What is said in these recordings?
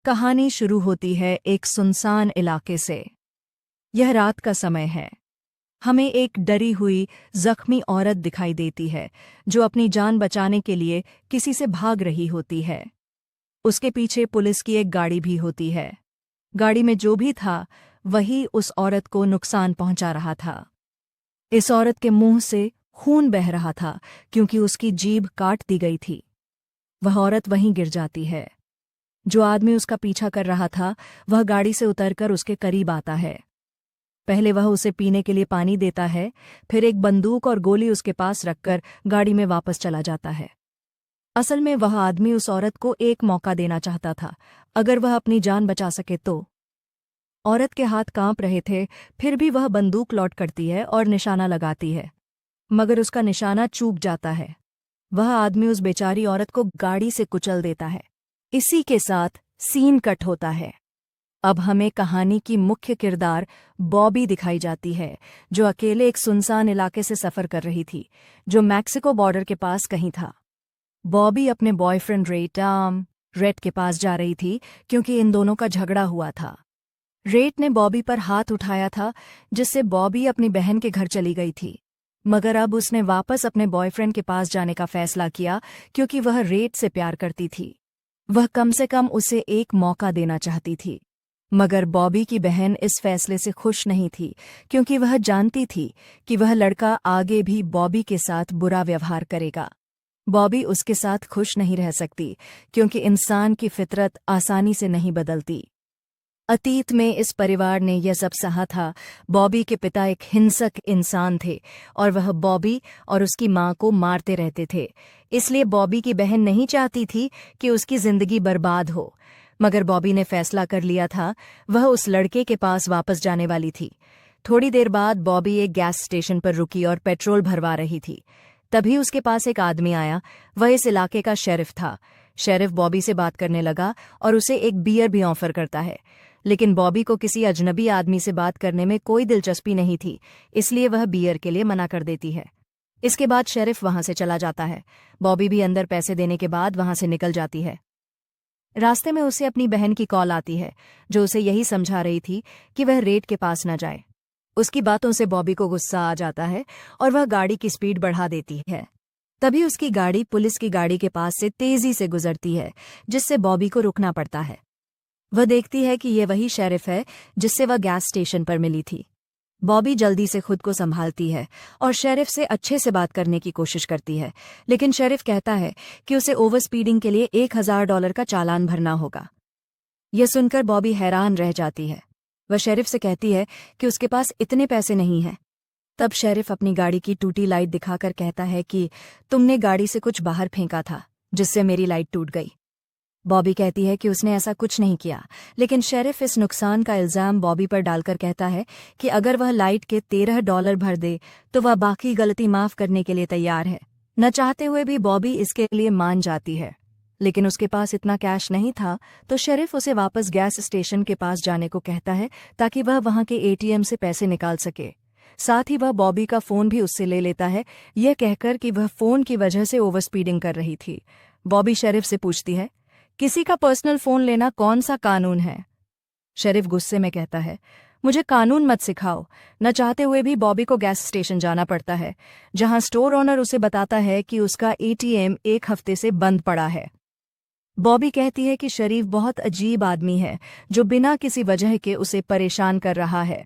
कहानी शुरू होती है एक सुनसान इलाके से। यह रात का समय है। हमें एक डरी हुई, जख्मी औरत दिखाई देती है जो अपनी जान बचाने के लिए किसी से भाग रही होती है। उसके पीछे पुलिस की एक गाड़ी भी होती है। गाड़ी में जो भी था वही उस औरत को नुकसान पहुंचा रहा था। इस औरत के मुंह से खून बह रहा था क्योंकि उसकी जीभ काट दी गई थी। वह औरत वहीं गिर जाती है। जो आदमी उसका पीछा कर रहा था वह गाड़ी से उतरकर उसके करीब आता है। पहले वह उसे पीने के लिए पानी देता है, फिर एक बंदूक और गोली उसके पास रखकर गाड़ी में वापस चला जाता है। असल में वह आदमी उस औरत को एक मौका देना चाहता था, अगर वह अपनी जान बचा सके तो। औरत के हाथ कांप रहे थे, फिर भी वह बंदूक लौट करती है और निशाना लगाती है, मगर उसका निशाना चूक जाता है। वह आदमी उस बेचारी औरत को गाड़ी से कुचल देता है। इसी के साथ सीन कट होता है। अब हमें कहानी की मुख्य किरदार बॉबी दिखाई जाती है, जो अकेले एक सुनसान इलाके से सफ़र कर रही थी, जो मैक्सिको बॉर्डर के पास कहीं था। बॉबी अपने बॉयफ्रेंड रेट के पास जा रही थी क्योंकि इन दोनों का झगड़ा हुआ था। रेट ने बॉबी पर हाथ उठाया था, जिससे बॉबी अपनी बहन के घर चली गई थी, मगर अब उसने वापस अपने बॉयफ्रेंड के पास जाने का फैसला किया क्योंकि वह रेट से प्यार करती थी। वह कम से कम उसे एक मौका देना चाहती थी। मगर बॉबी की बहन इस फैसले से खुश नहीं थी क्योंकि वह जानती थी कि वह लड़का आगे भी बॉबी के साथ बुरा व्यवहार करेगा। बॉबी उसके साथ खुश नहीं रह सकती क्योंकि इंसान की फितरत आसानी से नहीं बदलती। अतीत में इस परिवार ने यह सब सहा था। बॉबी के पिता एक हिंसक इंसान थे और वह बॉबी और उसकी मां को मारते रहते थे। इसलिए बॉबी की बहन नहीं चाहती थी कि उसकी जिंदगी बर्बाद हो, मगर बॉबी ने फैसला कर लिया था, वह उस लड़के के पास वापस जाने वाली थी। थोड़ी देर बाद बॉबी एक गैस स्टेशन पर रुकी और पेट्रोल भरवा रही थी। तभी उसके पास एक आदमी आया। वह इस इलाके का शेरिफ था। शेरिफ बॉबी से बात करने लगा और उसे एक बियर भी ऑफर करता है, लेकिन बॉबी को किसी अजनबी आदमी से बात करने में कोई दिलचस्पी नहीं थी, इसलिए वह बियर के लिए मना कर देती है। इसके बाद शेरिफ वहां से चला जाता है। बॉबी भी अंदर पैसे देने के बाद वहां से निकल जाती है। रास्ते में उसे अपनी बहन की कॉल आती है, जो उसे यही समझा रही थी कि वह रेट के पास न जाए। उसकी बातों से बॉबी को गुस्सा आ जाता है और वह गाड़ी की स्पीड बढ़ा देती है। तभी उसकी गाड़ी पुलिस की गाड़ी के पास से तेजी से गुजरती है, जिससे बॉबी को रुकना पड़ता है। वह देखती है कि यह वही शेरिफ है जिससे वह गैस स्टेशन पर मिली थी। बॉबी जल्दी से खुद को संभालती है और शेरिफ से अच्छे से बात करने की कोशिश करती है, लेकिन शेरिफ कहता है कि उसे ओवर स्पीडिंग के लिए $1000 का चालान भरना होगा। यह सुनकर बॉबी हैरान रह जाती है। वह शेरिफ से कहती है कि उसके पास इतने पैसे नहीं हैं। तब शेरिफ अपनी गाड़ी की टूटी लाइट दिखाकर कहता है कि तुमने गाड़ी से कुछ बाहर फेंका था, जिससे मेरी लाइट टूट गई। बॉबी कहती है कि उसने ऐसा कुछ नहीं किया, लेकिन शेरिफ इस नुकसान का इल्जाम बॉबी पर डालकर कहता है कि अगर वह लाइट के $13 भर दे तो वह बाकी गलती माफ करने के लिए तैयार है। न चाहते हुए भी बॉबी इसके लिए मान जाती है, लेकिन उसके पास इतना कैश नहीं था, तो शेरिफ उसे वापस गैस स्टेशन के पास जाने को कहता है ताकि वह वहां के एटीएम से पैसे निकाल सके। साथ ही वह बॉबी का फोन भी उससे ले लेता है, यह कहकर कि वह फोन की वजह से ओवर स्पीडिंग कर रही थी। बॉबी शेरिफ से पूछती है, किसी का पर्सनल फोन लेना कौन सा कानून है? शेरिफ गुस्से में कहता है, मुझे कानून मत सिखाओ। न चाहते हुए भी बॉबी को गैस स्टेशन जाना पड़ता है, जहां स्टोर ओनर उसे बताता है कि उसका एटीएम एक हफ्ते से बंद पड़ा है। बॉबी कहती है कि शरीफ बहुत अजीब आदमी है, जो बिना किसी वजह के उसे परेशान कर रहा है।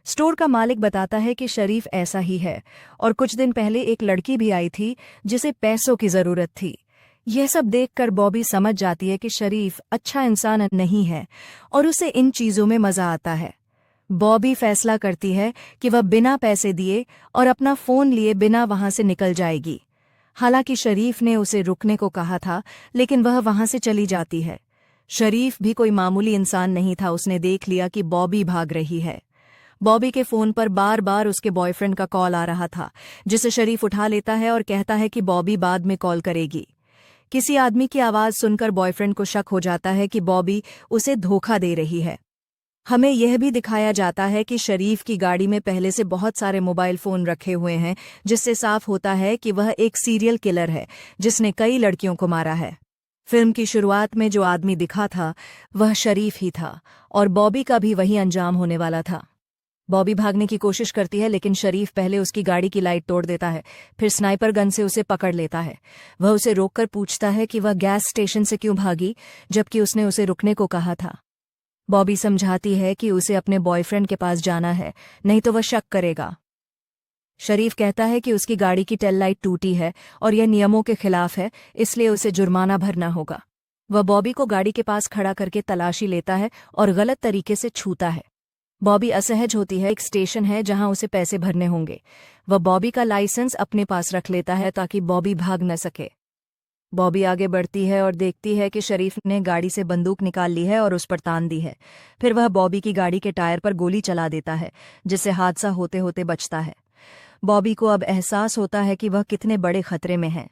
स्टोर का मालिक बताता है कि शरीफ ऐसा ही है और कुछ दिन पहले एक लड़की भी आई थी जिसे पैसों की जरूरत थी। यह सब देखकर बॉबी समझ जाती है कि शरीफ अच्छा इंसान नहीं है और उसे इन चीजों में मजा आता है। बॉबी फैसला करती है कि वह बिना पैसे दिए और अपना फोन लिए बिना वहां से निकल जाएगी। हालांकि शरीफ ने उसे रुकने को कहा था, लेकिन वह वहां से चली जाती है। शरीफ भी कोई मामूली इंसान नहीं था। उसने देख लिया कि बॉबी भाग रही है। बॉबी के फोन पर बार बार उसके बॉयफ्रेंड का कॉल आ रहा था, जिसे शरीफ उठा लेता है और कहता है कि बॉबी बाद में कॉल करेगी। किसी आदमी की आवाज सुनकर बॉयफ्रेंड को शक हो जाता है कि बॉबी उसे धोखा दे रही है। हमें यह भी दिखाया जाता है कि शरीफ की गाड़ी में पहले से बहुत सारे मोबाइल फोन रखे हुए हैं, जिससे साफ होता है कि वह एक सीरियल किलर है जिसने कई लड़कियों को मारा है। फिल्म की शुरुआत में जो आदमी दिखा था वह शरीफ ही था और बॉबी का भी वही अंजाम होने वाला था। बॉबी भागने की कोशिश करती है लेकिन शरीफ पहले उसकी गाड़ी की लाइट तोड़ देता है, फिर स्नाइपर गन से उसे पकड़ लेता है। वह उसे रोककर पूछता है कि वह गैस स्टेशन से क्यों भागी जबकि उसने उसे रुकने को कहा था। बॉबी समझाती है कि उसे अपने बॉयफ्रेंड के पास जाना है, नहीं तो वह शक करेगा। शरीफ कहता है कि उसकी गाड़ी की टेल लाइट टूटी है और यह नियमों के खिलाफ है, इसलिए उसे जुर्माना भरना होगा। वह बॉबी को गाड़ी के पास खड़ा करके तलाशी लेता है और गलत तरीके से छूता है। बॉबी असहज होती है, एक स्टेशन है जहां उसे पैसे भरने होंगे। वह बॉबी का लाइसेंस अपने पास रख लेता है ताकि बॉबी भाग न सके। बॉबी आगे बढ़ती है और देखती है कि शरीफ ने गाड़ी से बंदूक निकाल ली है और उस पर तान दी है। फिर वह बॉबी की गाड़ी के टायर पर गोली चला देता है, जिससे हादसा होते होते बचता है। बॉबी को अब एहसास होता है कि वह कितने बड़े खतरे में है।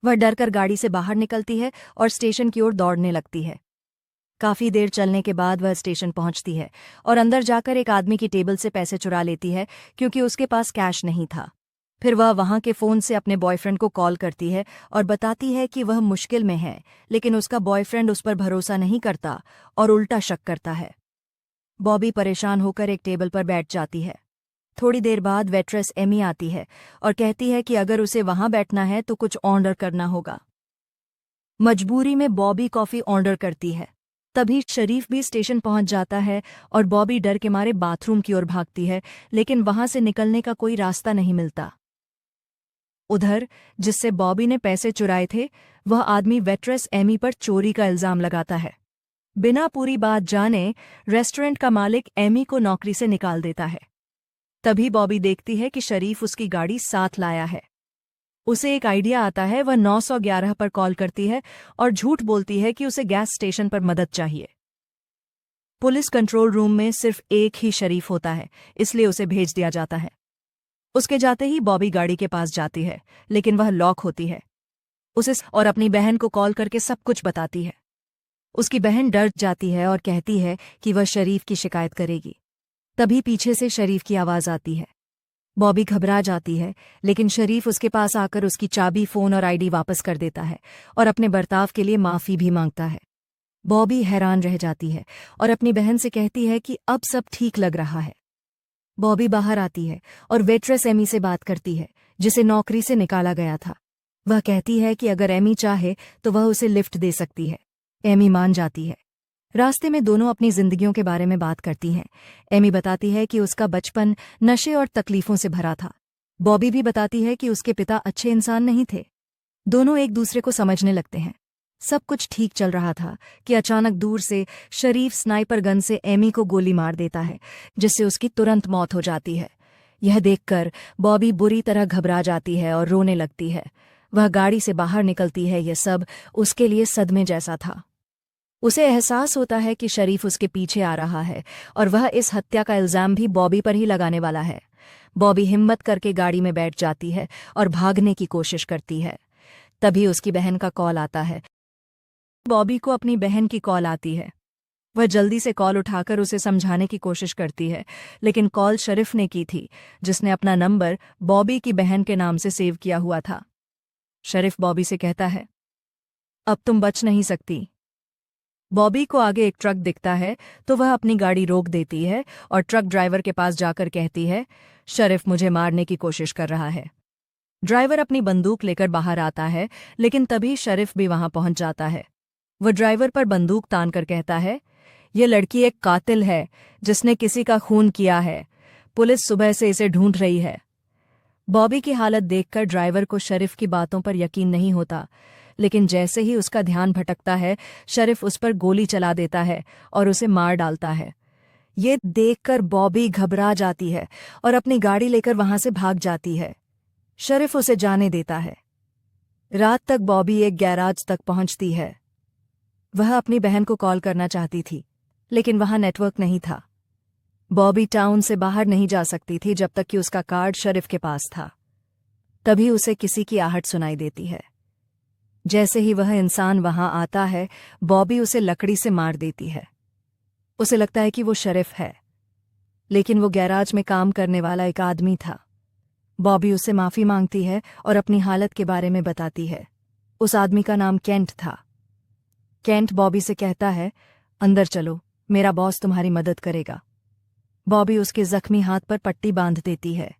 वह डरकर गाड़ी से बाहर निकलती है और स्टेशन की ओर दौड़ने लगती है। काफी देर चलने के बाद वह स्टेशन पहुंचती है और अंदर जाकर एक आदमी की टेबल से पैसे चुरा लेती है क्योंकि उसके पास कैश नहीं था। फिर वह वहां के फोन से अपने बॉयफ्रेंड को कॉल करती है और बताती है कि वह मुश्किल में है, लेकिन उसका बॉयफ्रेंड उस पर भरोसा नहीं करता और उल्टा शक करता है। बॉबी परेशान होकर एक टेबल पर बैठ जाती है। थोड़ी देर बाद वेट्रेस एमी आती है और कहती है कि अगर उसे वहां बैठना है तो कुछ ऑर्डर करना होगा। मजबूरी में बॉबी कॉफी ऑर्डर करती है। तभी शरीफ भी स्टेशन पहुंच जाता है और बॉबी डर के मारे बाथरूम की ओर भागती है, लेकिन वहां से निकलने का कोई रास्ता नहीं मिलता। उधर जिससे बॉबी ने पैसे चुराए थे वह आदमी वेट्रेस एमी पर चोरी का इल्जाम लगाता है। बिना पूरी बात जाने रेस्टोरेंट का मालिक एमी को नौकरी से निकाल देता है। तभी बॉबी देखती है कि शरीफ उसकी गाड़ी साथ लाया है। उसे एक आइडिया आता है, वह 911 पर कॉल करती है और झूठ बोलती है कि उसे गैस स्टेशन पर मदद चाहिए। पुलिस कंट्रोल रूम में सिर्फ एक ही शरीफ होता है, इसलिए उसे भेज दिया जाता है। उसके जाते ही बॉबी गाड़ी के पास जाती है, लेकिन वह लॉक होती है। उसे और अपनी बहन को कॉल करके सब कुछ बताती है। उसकी बहन डर जाती है और कहती है कि वह शरीफ की शिकायत करेगी। तभी पीछे से शरीफ की आवाज आती है। बॉबी घबरा जाती है, लेकिन शरीफ उसके पास आकर उसकी चाबी, फोन और आईडी वापस कर देता है और अपने बर्ताव के लिए माफी भी मांगता है। बॉबी हैरान रह जाती है और अपनी बहन से कहती है कि अब सब ठीक लग रहा है। बॉबी बाहर आती है और वेट्रेस एमी से बात करती है, जिसे नौकरी से निकाला गया था। वह कहती है कि अगर एमी चाहे तो वह उसे लिफ्ट दे सकती है। एमी मान जाती है। रास्ते में दोनों अपनी जिंदगियों के बारे में बात करती हैं। एमी बताती है कि उसका बचपन नशे और तकलीफों से भरा था। बॉबी भी बताती है कि उसके पिता अच्छे इंसान नहीं थे। दोनों एक दूसरे को समझने लगते हैं। सब कुछ ठीक चल रहा था कि अचानक दूर से शरीफ स्नाइपर गन से एमी को गोली मार देता है, जिससे उसकी तुरंत मौत हो जाती है। यह देखकर बॉबी बुरी तरह घबरा जाती है और रोने लगती है। वह गाड़ी से बाहर निकलती है। यह सब उसके लिए सदमे जैसा था। उसे एहसास होता है कि शरीफ उसके पीछे आ रहा है और वह इस हत्या का इल्जाम भी बॉबी पर ही लगाने वाला है। बॉबी हिम्मत करके गाड़ी में बैठ जाती है और भागने की कोशिश करती है। तभी उसकी बहन का कॉल आता है। बॉबी को अपनी बहन की कॉल आती है। वह जल्दी से कॉल उठाकर उसे समझाने की कोशिश करती है, लेकिन कॉल शरीफ ने की थी, जिसने अपना नंबर बॉबी की बहन के नाम से सेव किया हुआ था। शरीफ बॉबी से कहता है, अब तुम बच नहीं सकती। बॉबी को आगे एक ट्रक दिखता है तो वह अपनी गाड़ी रोक देती है और ट्रक ड्राइवर के पास जाकर कहती है, शरीफ मुझे मारने की कोशिश कर रहा है। ड्राइवर अपनी बंदूक लेकर बाहर आता है, लेकिन तभी शरीफ भी वहां पहुंच जाता है। वह ड्राइवर पर बंदूक तानकर कहता है, ये लड़की एक कातिल है जिसने किसी का खून किया है। पुलिस सुबह से इसे ढूंढ रही है। बॉबी की हालत देखकर ड्राइवर को शरीफ की बातों पर यकीन नहीं होता, लेकिन जैसे ही उसका ध्यान भटकता है शरीफ उस पर गोली चला देता है और उसे मार डालता है। ये देखकर बॉबी घबरा जाती है और अपनी गाड़ी लेकर वहां से भाग जाती है। शरीफ उसे जाने देता है। रात तक बॉबी एक गैराज तक पहुंचती है। वह अपनी बहन को कॉल करना चाहती थी, लेकिन वहां नेटवर्क नहीं था। बॉबी टाउन से बाहर नहीं जा सकती थी जब तक कि उसका कार्ड शरीफ के पास था। तभी उसे किसी की आहट सुनाई देती है। जैसे ही वह इंसान वहां आता है, बॉबी उसे लकड़ी से मार देती है। उसे लगता है कि वो शरीफ है, लेकिन वो गैराज में काम करने वाला एक आदमी था। बॉबी उससे माफी मांगती है और अपनी हालत के बारे में बताती है। उस आदमी का नाम केंट था। केंट बॉबी से कहता है, अंदर चलो, मेरा बॉस तुम्हारी मदद करेगा। बॉबी उसके जख्मी हाथ पर पट्टी बांध देती है।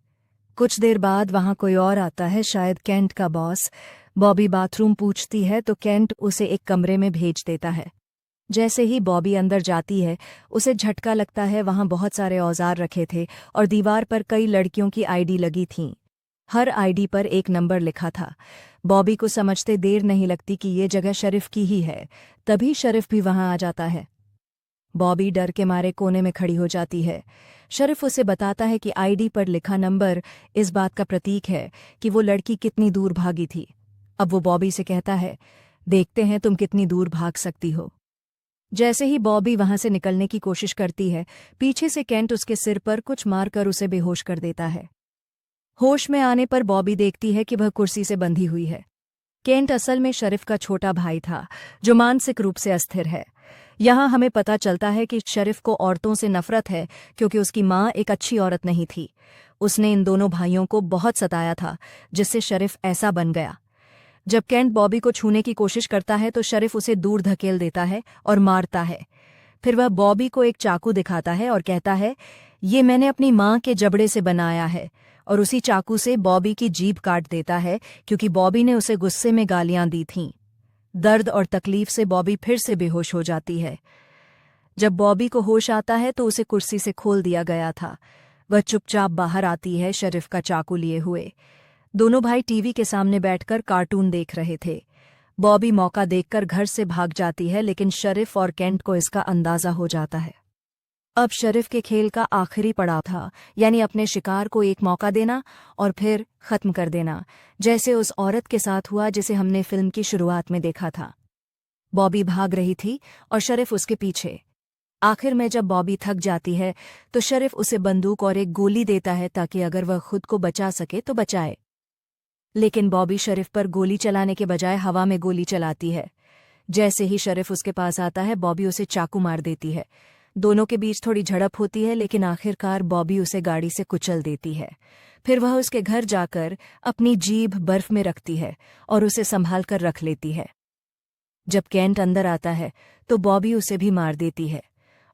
कुछ देर बाद वहां कोई और आता है, शायद केंट का बॉस। बॉबी बाथरूम पूछती है तो केंट उसे एक कमरे में भेज देता है। जैसे ही बॉबी अंदर जाती है, उसे झटका लगता है। वहां बहुत सारे औजार रखे थे और दीवार पर कई लड़कियों की आईडी लगी थीं। हर आईडी पर एक नंबर लिखा था। बॉबी को समझते देर नहीं लगती कि ये जगह शरीफ की ही है। तभी शरीफ भी वहां आ जाता है। बॉबी डर के मारे कोने में खड़ी हो जाती है। शरीफ उसे बताता है कि आईडी पर लिखा नंबर इस बात का प्रतीक है कि वो लड़की कितनी दूर भागी थी। अब वो बॉबी से कहता है, देखते हैं तुम कितनी दूर भाग सकती हो। जैसे ही बॉबी वहां से निकलने की कोशिश करती है, पीछे से केंट उसके सिर पर कुछ मारकर उसे बेहोश कर देता है। होश में आने पर बॉबी देखती है कि वह कुर्सी से बंधी हुई है। केंट असल में शरीफ का छोटा भाई था, जो मानसिक रूप से अस्थिर है। यहाँ हमें पता चलता है कि शरीफ को औरतों से नफरत है, क्योंकि उसकी माँ एक अच्छी औरत नहीं थी। उसने इन दोनों भाइयों को बहुत सताया था, जिससे शरीफ ऐसा बन गया। जब केंट बॉबी को छूने की कोशिश करता है तो शरीफ उसे दूर धकेल देता है और मारता है। फिर वह बॉबी को एक चाकू दिखाता है और कहता है, ये मैंने अपनी माँ के जबड़े से बनाया है, और उसी चाकू से बॉबी की जीभ काट देता है, क्योंकि बॉबी ने उसे गुस्से में गालियां दी थीं। दर्द और तकलीफ से बॉबी फिर से बेहोश हो जाती है। जब बॉबी को होश आता है तो उसे कुर्सी से खोल दिया गया था। वह चुपचाप बाहर आती है, शरीफ का चाकू लिए हुए। दोनों भाई टीवी के सामने बैठकर कार्टून देख रहे थे। बॉबी मौका देखकर घर से भाग जाती है, लेकिन शरीफ और केंट को इसका अंदाजा हो जाता है। अब शरीफ के खेल का आखिरी पड़ाव था, यानी अपने शिकार को एक मौका देना और फिर खत्म कर देना, जैसे उस औरत के साथ हुआ जिसे हमने फिल्म की शुरुआत में देखा था। बॉबी भाग रही थी और शरीफ उसके पीछे। आखिर में जब बॉबी थक जाती है तो शरीफ उसे बंदूक और एक गोली देता है, ताकि अगर वह खुद को बचा सके तो बचाए। लेकिन बॉबी शरीफ पर गोली चलाने के बजाय हवा में गोली चलाती है। जैसे ही शरीफ उसके पास आता है, बॉबी उसे चाकू मार देती है। दोनों के बीच थोड़ी झड़प होती है, लेकिन आखिरकार बॉबी उसे गाड़ी से कुचल देती है। फिर वह उसके घर जाकर अपनी जीभ बर्फ में रखती है और उसे संभाल कर रख लेती है। जब केंट अंदर आता है तो बॉबी उसे भी मार देती है,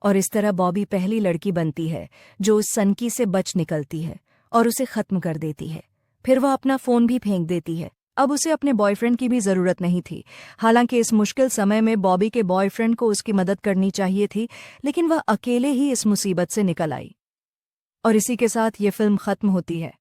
और इस तरह बॉबी पहली लड़की बनती है जो उस सनकी से बच निकलती है और उसे खत्म कर देती है। फिर वह अपना फोन भी फेंक देती है। अब उसे अपने बॉयफ्रेंड की भी जरूरत नहीं थी। हालांकि इस मुश्किल समय में बॉबी के बॉयफ्रेंड को उसकी मदद करनी चाहिए थी, लेकिन वह अकेले ही इस मुसीबत से निकल आई। और इसी के साथ ये फिल्म खत्म होती है।